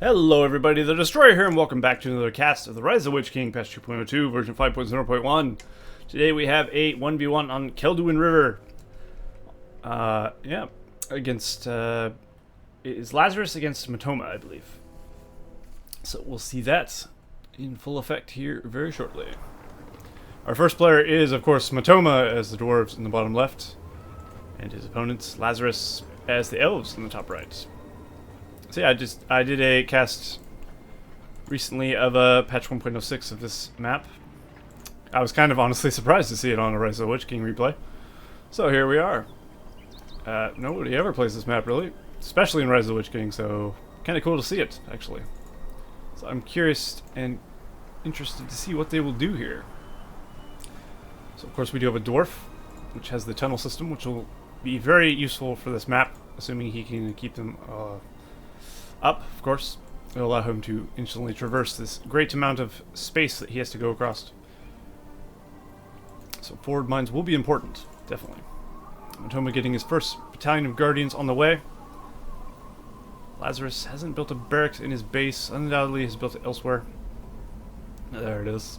Hello everybody, the Destroyer here, and welcome back to another cast of the Rise of the Witch King, patch 2.02, version 5.0.1. Today we have a 1v1 on Celduin River. Against, it is Lazarus against Motoma, I believe. So we'll see that in full effect here very shortly. Our first player is, of course, Motoma as the Dwarves in the bottom left, and his opponents, Lazarus as the Elves in the top right. So yeah, I did a cast recently of patch 1.06 of this map. I was kind of honestly surprised to see it on a Rise of the Witch King replay. So here we are. Nobody ever plays this map really, especially in Rise of the Witch King, so kind of cool to see it, actually. So I'm curious and interested to see what they will do here. So of course we do have a Dwarf, which has the tunnel system, which will be very useful for this map, assuming he can keep them up, of course. It'll allow him to instantly traverse this great amount of space that he has to go across. So forward mines will be important, definitely. Motoma getting his first battalion of Guardians on the way. Lazarus hasn't built a barracks in his base, undoubtedly has built it elsewhere. There it is.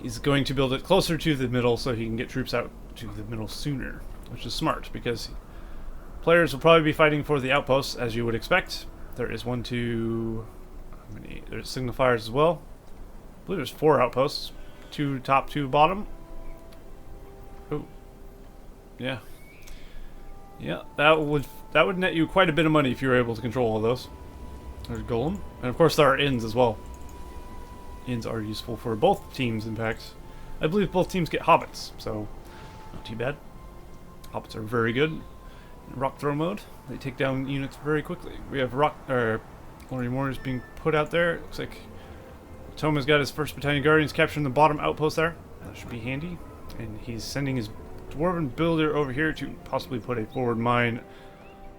He's going to build it closer to the middle so he can get troops out to the middle sooner, which is smart because players will probably be fighting for the outposts, as you would expect. There is one, two, how many? There's signifiers as well. I believe there's 4 outposts. 2 top, 2 bottom. Oh, yeah. Yeah, that would net you quite a bit of money if you were able to control all those. There's Golem. And of course there are inns as well. Inns are useful for both teams, in fact. I believe both teams get hobbits, so not too bad. Hobbits are very good. In rock throw mode, they take down units very quickly. We have Lord Warriors being put out there. Looks like Motoma's got his first battalion Guardians capturing the bottom outpost there. That should be handy. And he's sending his Dwarven builder over here to possibly put a forward mine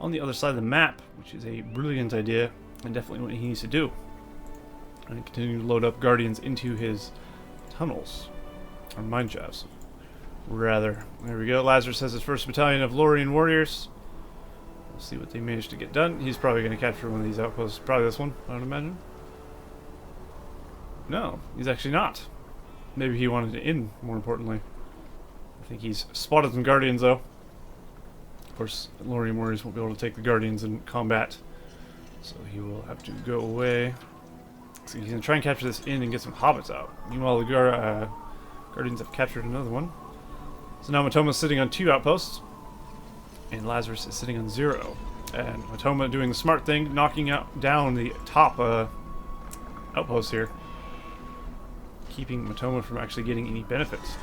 on the other side of the map, which is a brilliant idea and definitely what he needs to do. And continue to load up Guardians into his tunnels, or mine shafts, rather. There we go. Lazarus has his first battalion of Lorien warriors. We'll see what they manage to get done. He's probably going to capture one of these outposts. Probably this one, I would imagine. No, he's actually not. Maybe he wanted to in, more importantly. I think he's spotted some Guardians, though. Of course, Lorien warriors won't be able to take the Guardians in combat, so he will have to go away. So he's going to try and capture this inn and get some hobbits out. Meanwhile, the Guardians have captured another one. So now Motoma's sitting on 2 outposts, and Lazarus is sitting on 0. And Motoma doing the smart thing, knocking down the top outpost here, keeping Motoma from actually getting any benefits.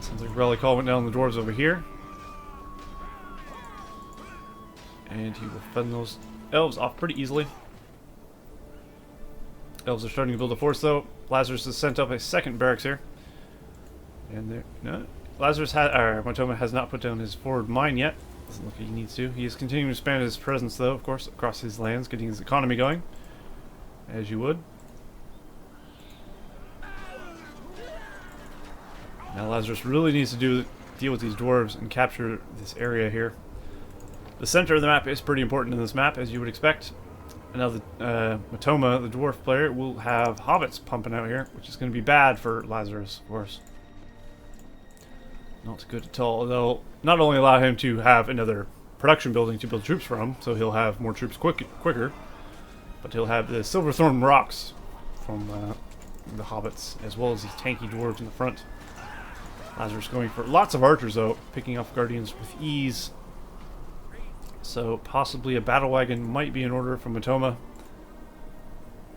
Sounds like Rally Call went down the Dwarves over here. And he will fend those Elves off pretty easily. Elves are starting to build a force, though. Lazarus has sent up a second barracks here. And there, no, Motoma has not put down his forward mine yet. Doesn't look like he needs to. He is continuing to expand his presence, though, of course, across his lands, getting his economy going, as you would. Now Lazarus really needs to deal with these dwarves and capture this area here. The center of the map is pretty important in this map, as you would expect. And now Motoma, the dwarf player, will have hobbits pumping out here, which is going to be bad for Lazarus, of course. Not good at all. They'll not only allow him to have another production building to build troops from, so he'll have more troops quicker, but he'll have the Silverthorn rocks from the hobbits, as well as these tanky dwarves in the front. Lazarus going for lots of archers, though, picking off Guardians with ease. So possibly a battle wagon might be in order from Motoma.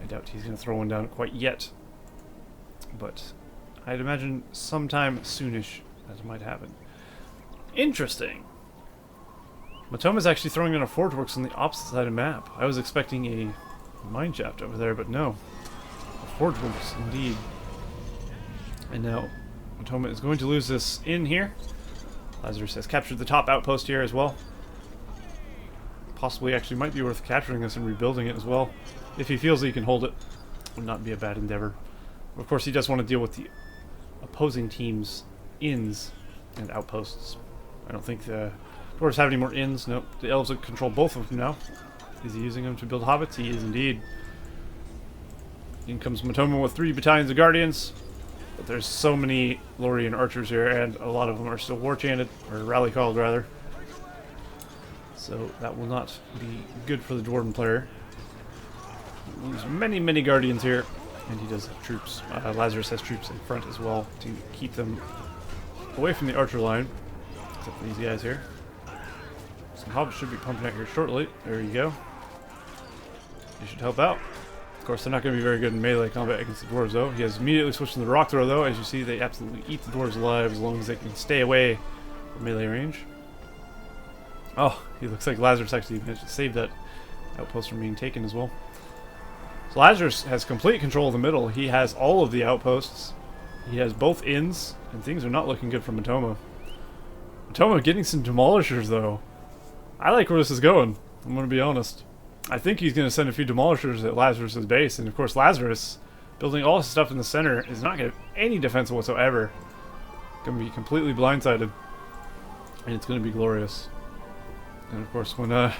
I doubt he's going to throw one down quite yet, but I'd imagine sometime soonish that might happen. Interesting. Motoma's actually throwing in a forge works on the opposite side of the map. I was expecting a mine shaft over there, but no. A forge works, indeed. And now Motoma is going to lose this in here. Lazarus has captured the top outpost here as well. Possibly actually might be worth capturing this and rebuilding it as well. If he feels that he can hold it, would not be a bad endeavor. Of course, he does want to deal with the opposing team's inns and outposts. I don't think the Dwarves have any more inns. Nope. The Elves control both of them now. Is he using them to build hobbits? He is indeed. In comes Motoma with 3 battalions of guardians. But there's so many Lorien archers here, and a lot of them are still war chanted, or rally called rather. So that will not be good for the Dwarven player. There's many guardians here, and he does have troops. Lazarus has troops in front as well to keep them away from the archer line. Except for these guys here. Some hobbits should be pumping out here shortly. There you go. They should help out. Of course, they're not going to be very good in melee combat against the dwarves, though. He has immediately switched to the rock throw, though. As you see, they absolutely eat the dwarves alive as long as they can stay away from melee range. Oh, he looks like Lazarus actually managed to save that outpost from being taken as well. So Lazarus has complete control of the middle. He has all of the outposts. He has both inns, and things are not looking good for Motoma. Motoma getting some demolishers, though. I like where this is going, I'm going to be honest. I think he's going to send a few demolishers at Lazarus' base, and of course Lazarus, building all his stuff in the center, is not going to have any defense whatsoever. Going to be completely blindsided, and it's going to be glorious. And of course, when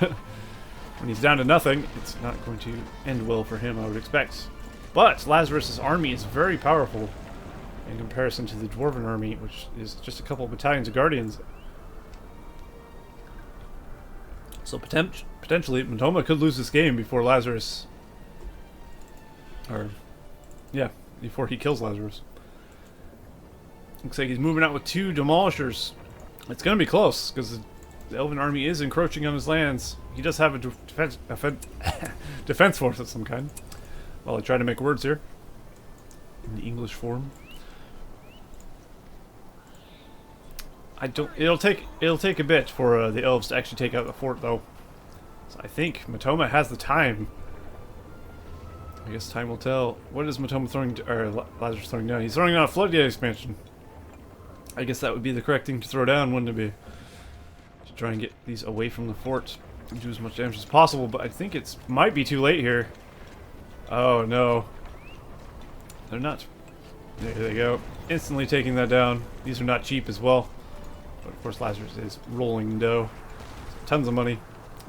he's down to nothing, it's not going to end well for him, I would expect. But Lazarus' army is very powerful in comparison to the Dwarven army, which is just a couple of battalions of guardians. So potentially, Motoma could lose this game before Lazarus, before he kills Lazarus. Looks like he's moving out with 2 demolishers. It's going to be close because the Elven army is encroaching on his lands. He does have a defense force of some kind. Well, I try to make words here in the English form. It'll take a bit for the elves to actually take out the fort, though. So I think Motoma has the time. I guess time will tell. What is Motoma throwing? Or Lazarus throwing down? He's throwing down a floodgate expansion. I guess that would be the correct thing to throw down, wouldn't it be? To try and get these away from the fort and do as much damage as possible. But I think it might be too late here. Oh no, they're not. There they go. Instantly taking that down. These are not cheap as well. But of course Lazarus is rolling dough. Tons of money.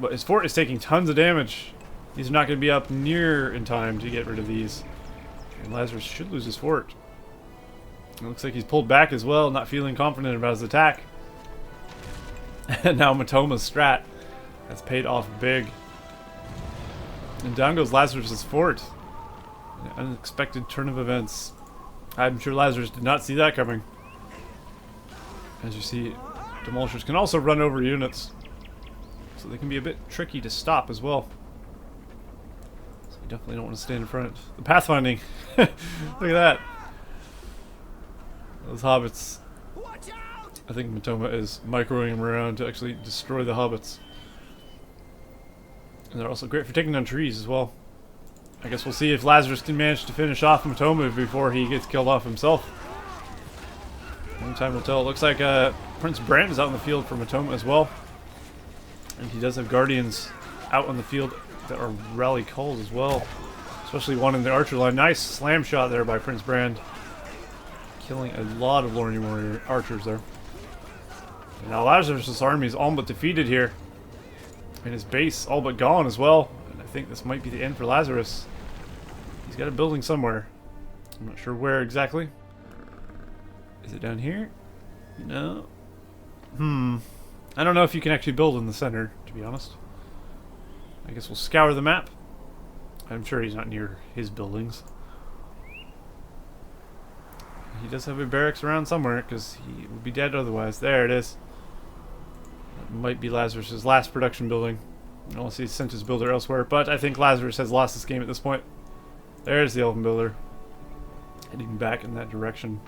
But his fort is taking tons of damage. These are not going to be up near in time to get rid of these. And Lazarus should lose his fort. It looks like he's pulled back as well, not feeling confident about his attack. And now Motoma's strat has paid off big. And down goes Lazarus' fort. An unexpected turn of events. I'm sure Lazarus did not see that coming. As you see, demolishers can also run over units, so they can be a bit tricky to stop as well. So you definitely don't want to stand in front. The pathfinding, look at that. Those hobbits. I think Motoma is microing them around to actually destroy the hobbits. And they're also great for taking down trees as well. I guess we'll see if Lazarus can manage to finish off Motoma before he gets killed off himself. Only time will tell. It looks like Prince Brand is out in the field for Motoma as well. And he does have guardians out on the field that are rally called as well. Especially one in the archer line. Nice slam shot there by Prince Brand. Killing a lot of Lorien warrior archers there. And now Lazarus' army is all but defeated here. And his base all but gone as well. And I think this might be the end for Lazarus. He's got a building somewhere. I'm not sure where exactly. Is it down here? No. I don't know if you can actually build in the center, to be honest. I guess we'll scour the map. I'm sure he's not near his buildings. He does have a barracks around somewhere, because he would be dead otherwise. There it is. That might be Lazarus' last production building. Unless he's sent his builder elsewhere, but I think Lazarus has lost this game at this point. There's the Elven builder. Heading back in that direction.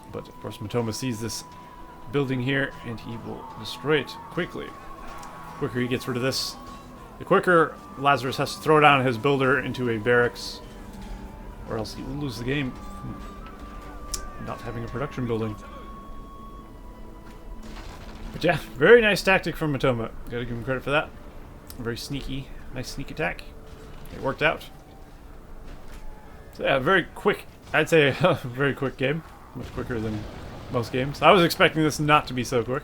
But of course Motoma sees this building here and he will destroy it quickly. The quicker he gets rid of this, the quicker Lazarus has to throw down his builder into a barracks, or else he will lose the game from not having a production building. But yeah, very nice tactic from Motoma. Gotta give him credit for that. Very sneaky, nice sneak attack. It worked out. So yeah, very quick, I'd say a very quick game. Much quicker than most games. I was expecting this not to be so quick,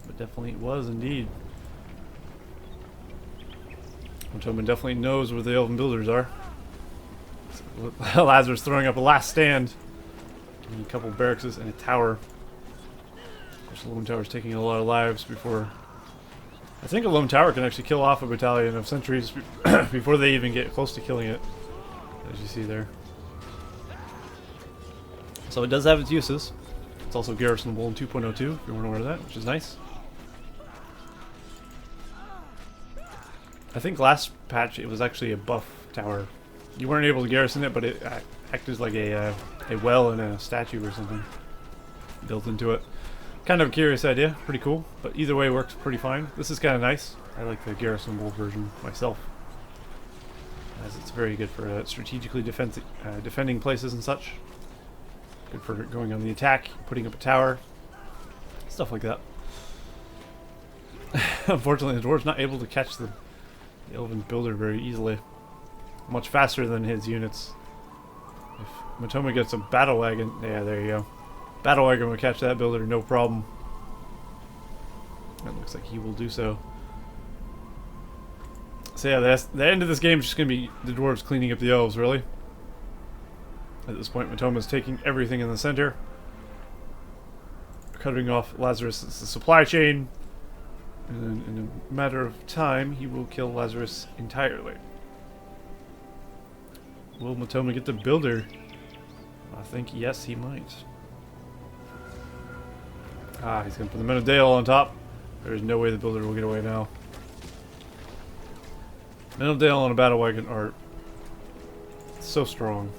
but definitely it was indeed. Motoma definitely knows where the Elven builders are. Lazarus throwing up a last stand. And a couple barracks and a tower. Of course, the lone tower's taking a lot of lives before... I think a lone tower can actually kill off a battalion of sentries before they even get close to killing it, as you see there. So it does have its uses. It's also garrisonable in 2.02, if you weren't aware of that, which is nice. I think last patch it was actually a buff tower. You weren't able to garrison it, but it acted like a well and a statue or something built into it. Kind of a curious idea, pretty cool, but either way works pretty fine. This is kind of nice. I like the garrisonable version myself, as it's very good for strategically defending places and such. Good for going on the attack, putting up a tower, stuff like that. Unfortunately, the dwarf's not able to catch the Elven builder very easily. Much faster than his units. If Motoma gets a battle wagon, yeah, there you go. Battle wagon will catch that builder, no problem. It looks like he will do so. So yeah, the end of this game is just going to be the dwarves cleaning up the elves, really. At this point, Motoma's taking everything in the center. Cutting off Lazarus' supply chain. And then in a matter of time, he will kill Lazarus entirely. Will Motoma get the builder? I think yes, he might. Ah, he's going to put the Men of Dale on top. There's no way the builder will get away now. Men of Dale on a battle wagon are so strong.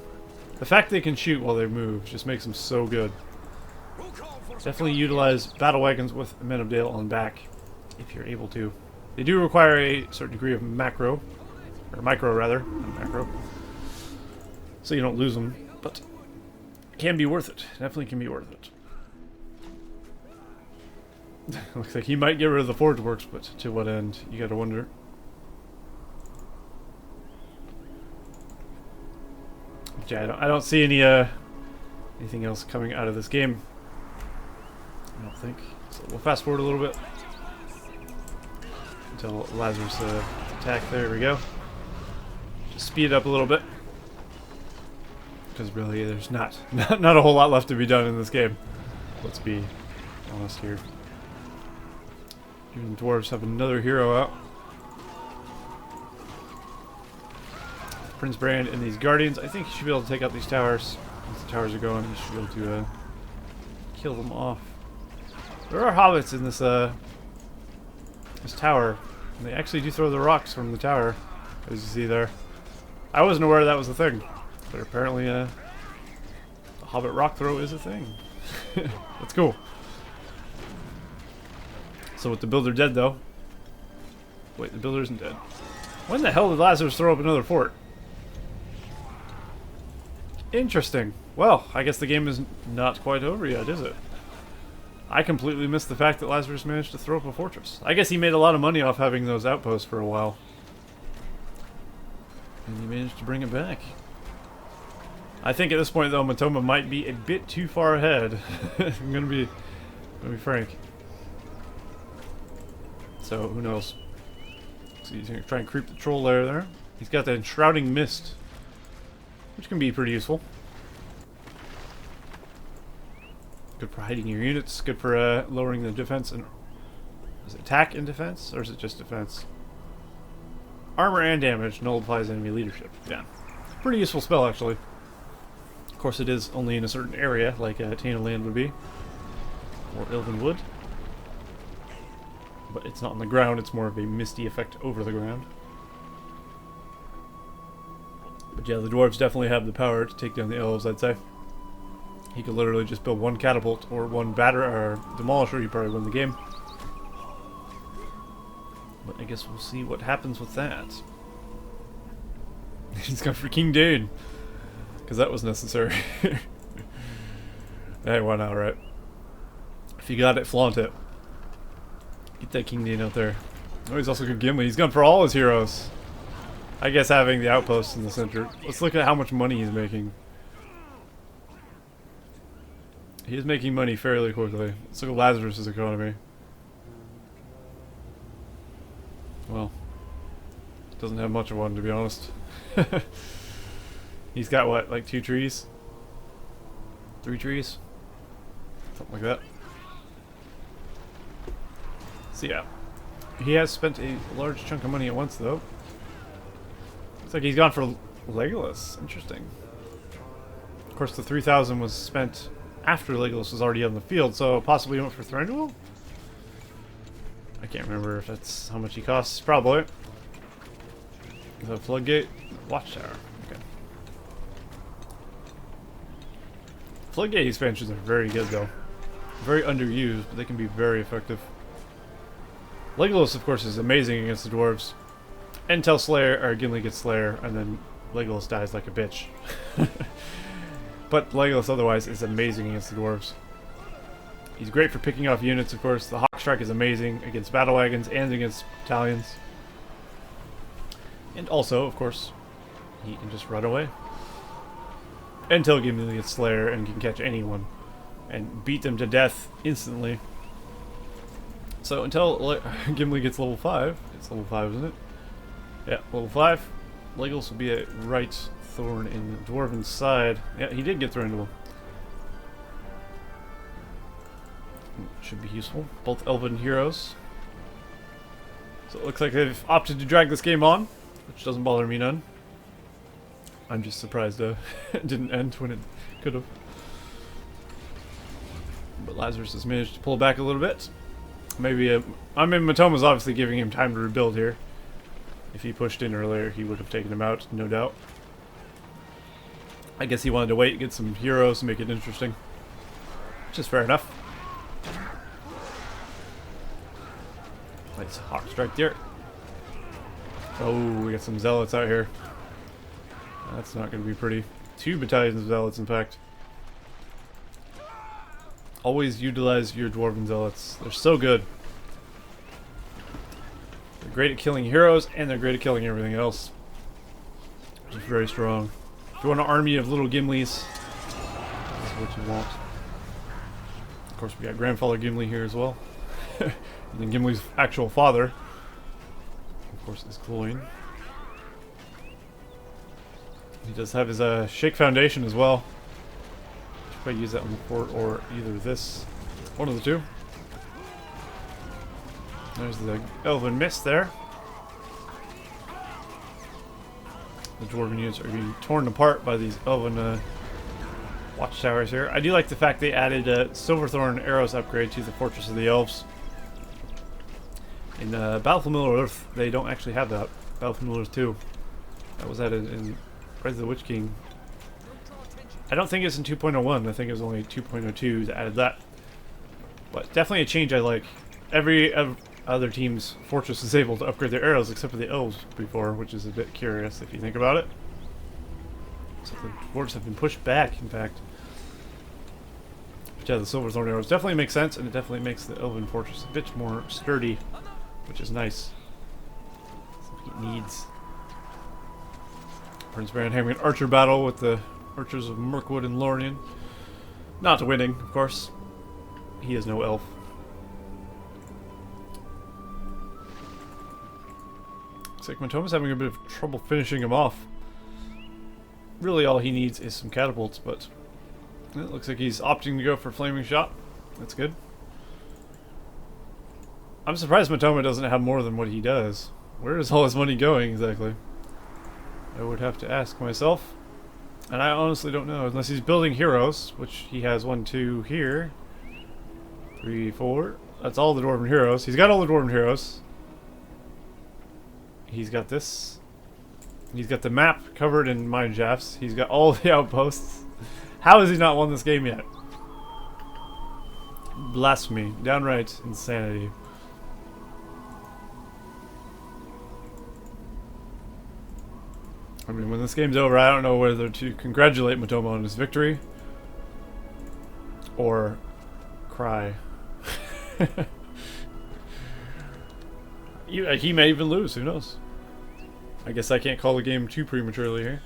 The fact they can shoot while they move just makes them so good. Definitely utilize battle wagons with Men of Dale on back, if you're able to. They do require a certain degree of macro, or micro rather, not macro, so you don't lose them, but it can be worth it. Definitely can be worth it. Looks like he might get rid of the forge works, but to what end? You gotta wonder. Yeah, I don't see any anything else coming out of this game. I don't think. So we'll fast forward a little bit until Lazarus attack. There we go. Just speed it up a little bit because really there's not a whole lot left to be done in this game. Let's be honest here. Even the dwarves have another hero out. Prince Brand and these guardians. I think he should be able to take out these towers. Once the towers are going, he should be able to kill them off. There are hobbits in this this tower, and they actually do throw the rocks from the tower, as you see there. I wasn't aware that was a thing, but apparently the hobbit rock throw is a thing. That's cool. So with the builder dead, though. Wait, the builder isn't dead. When the hell did Lazarus throw up another fort? Interesting. Well, I guess the game is not quite over yet, is it? I completely missed the fact that Lazarus managed to throw up a fortress. I guess he made a lot of money off having those outposts for a while. And he managed to bring it back. I think at this point, though, Motoma might be a bit too far ahead. I'm gonna be frank. So, who knows? So he's gonna try and creep the troll lair there. He's got the enshrouding mist, which can be pretty useful. Good for hiding your units. Good for lowering the defense and... Is it attack and defense? Or is it just defense? Armor and damage nullifies enemy leadership. Yeah. Pretty useful spell, actually. Of course, it is only in a certain area, like Tainted Land would be. Or Elven would. But it's not on the ground, it's more of a misty effect over the ground. But yeah, the dwarves definitely have the power to take down the elves, I'd say. He could literally just build one catapult or one batter or demolisher, he'd probably win the game. But I guess we'll see what happens with that. He's gone for King Dane. Because that was necessary. Hey, why not, right? If you got it, flaunt it. Get that King Dane out there. Oh, he's also good Gimli. He's gone for all his heroes. I guess having the outposts in the center. Let's look at how much money he's making. He is making money fairly quickly. Let's look at Lazarus' economy. Well, Doesn't have much of one, to be honest. He's got what, like 2 trees? 3 trees? Something like that. So yeah. He has spent a large chunk of money at once, though. Looks like he's gone for Legolas. Interesting. Of course, the 3,000 was spent after Legolas was already on the field, so possibly he went for Thranduil? I can't remember if that's how much he costs. Probably. The Floodgate Watchtower. Okay. Floodgate expansions are very good, though. Very underused, but they can be very effective. Legolas, of course, is amazing against the Dwarves. Until Slayer, or Gimli gets Slayer, and then Legolas dies like a bitch. But Legolas otherwise is amazing against the Dwarves. He's great for picking off units, of course. The Hawk Strike is amazing against battle wagons and against battalions. And also, of course, he can just run away. Until Gimli gets Slayer and can catch anyone. And beat them to death instantly. So until Gimli gets level 5, it's level 5, isn't it? Yeah, level 5. Legolas will be a right thorn in the Dwarven side. Yeah, he did get Thranduil. Should be useful. Both Elven heroes. So it looks like they've opted to drag this game on, which doesn't bother me none. I'm just surprised it didn't end when it could have. But Lazarus has managed to pull back a little bit. Maybe I mean, Motoma's obviously giving him time to rebuild here. If he pushed in earlier, he would have taken him out, no doubt. I guess he wanted to wait, get some heroes, make it interesting. Which is fair enough. Nice Hawk Strike there. Oh, we got some Zealots out here. That's not going to be pretty. 2 battalions of Zealots, in fact. Always utilize your Dwarven Zealots. They're so good. They're great at killing heroes, and they're great at killing everything else. Which is very strong. If you want an army of little Gimlis, this is what you want. Of course, we got Grandfather Gimli here as well. And then Gimli's actual father, of course, is Celduin. He does have his Shake Foundation as well. Should probably use that on the fort or either this. One of the two. There's the Elven Mist there. The Dwarven units are being torn apart by these Elven watchtowers here. I do like the fact they added a Silverthorn Arrows upgrade to the Fortress of the Elves. In Battlefield Middle-earth, they don't actually have that. Battlefield Middle-earth 2. That was added in Rise of the Witch King. I don't think it's in 2.01. I think it was only 2.02 that added that. But definitely a change I like. Every other team's fortress is able to upgrade their arrows except for the Elves before, which is a bit curious if you think about it. So the Dwarves have been pushed back, in fact. But yeah, the Silverthorn arrows definitely make sense, and it definitely makes the Elven fortress a bit more sturdy, which is nice. Something it needs. Prince Baron having an archer battle with the archers of Mirkwood and Lorien. Not winning, of course. He is no elf. Looks like Motoma's having a bit of trouble finishing him off. Really all he needs is some catapults, but it looks like he's opting to go for Flaming Shot. That's good. I'm surprised Motoma doesn't have more than what he does. Where is all his money going exactly? I would have to ask myself. And I honestly don't know, unless he's building heroes, which he has 1, 2 here. 3, 4. That's all the Dwarven heroes. He's got all the Dwarven heroes. He's got this. He's got the map covered in mine shafts. He's got all the outposts. How has he not won this game yet? Blasphemy. Downright insanity. I mean, when this game's over, I don't know whether to congratulate Motoma on his victory or cry. He may even lose, who knows? I guess I can't call the game too prematurely here.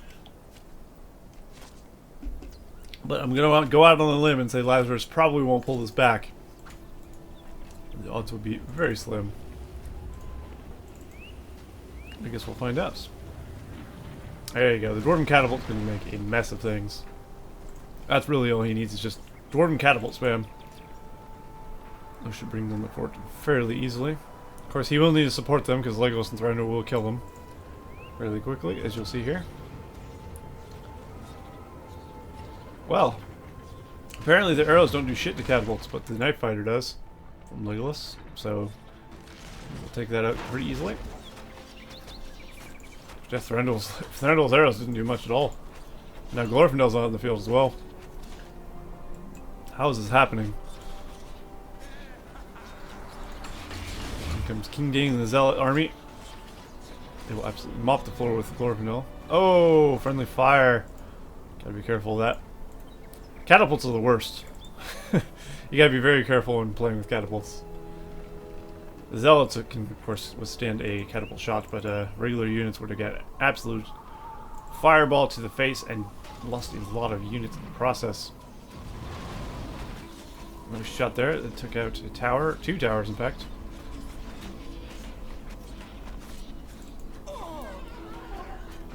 But I'm going to go out on a limb and say Lazarus probably won't pull this back. The odds would be very slim. I guess we'll find out. There you go. The Dwarven catapult's going to make a mess of things. That's really all he needs is just Dwarven catapult spam. I should bring them the fort fairly easily. Of course, he will need to support them because Legolas and Thranduil will kill them fairly quickly, as you'll see here. Well, apparently the arrows don't do shit to catapults, but the knife fighter does from Legolas. So we'll take that out pretty easily. Jeff Thranduil's arrows didn't do much at all. Now Glorfindel's out in the field as well. How is this happening? Here comes King Dane and the Zealot army. They will absolutely mop the floor with Glorfindel. Oh, friendly fire. Gotta be careful of that. Catapults are the worst. You gotta be very careful when playing with catapults. The Zealots can, of course, withstand a catapult shot, but regular units were to get absolute fireball to the face and lost a lot of units in the process. Nice shot there that took out a tower, 2 towers in fact.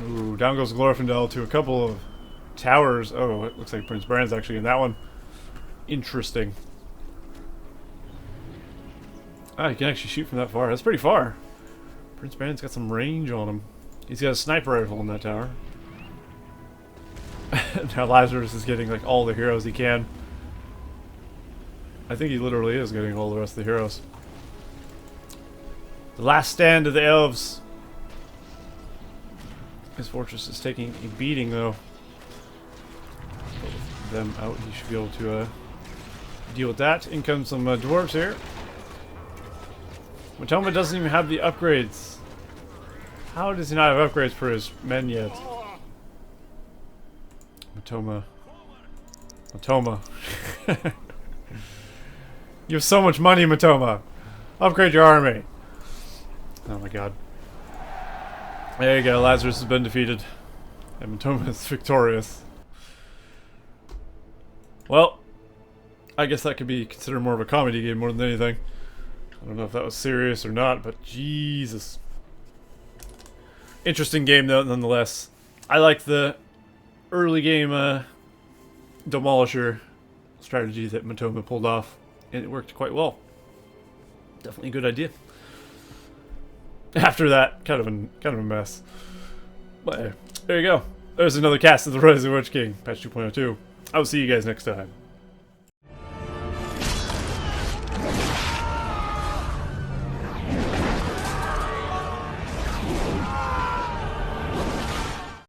Ooh, down goes Glorfindel to a couple of towers. Oh, it looks like Prince Bran's actually in that one. Interesting. Ah, you can actually shoot from that far. That's pretty far. Prince Bran's got some range on him. He's got a sniper rifle in that tower. Now Lazarus is getting like all the heroes he can. I think he literally is getting all the rest of the heroes. The last stand of the Elves. His fortress is taking a beating though. With them out, he should be able to deal with that. In comes some dwarves here. Motoma doesn't even have the upgrades. How does he not have upgrades for his men yet? Motoma. You have so much money, Motoma. Upgrade your army. Oh my god. There you go, Lazarus has been defeated. And Motoma is victorious. Well, I guess that could be considered more of a comedy game more than anything. I don't know if that was serious or not, but Jesus. Interesting game though, nonetheless. I like the early game demolisher strategy that Motoma pulled off, and it worked quite well. Definitely a good idea. After that, kind of a mess. But there you go. There's another cast of the Rise of the Witch King, patch 2.02. I will see you guys next time.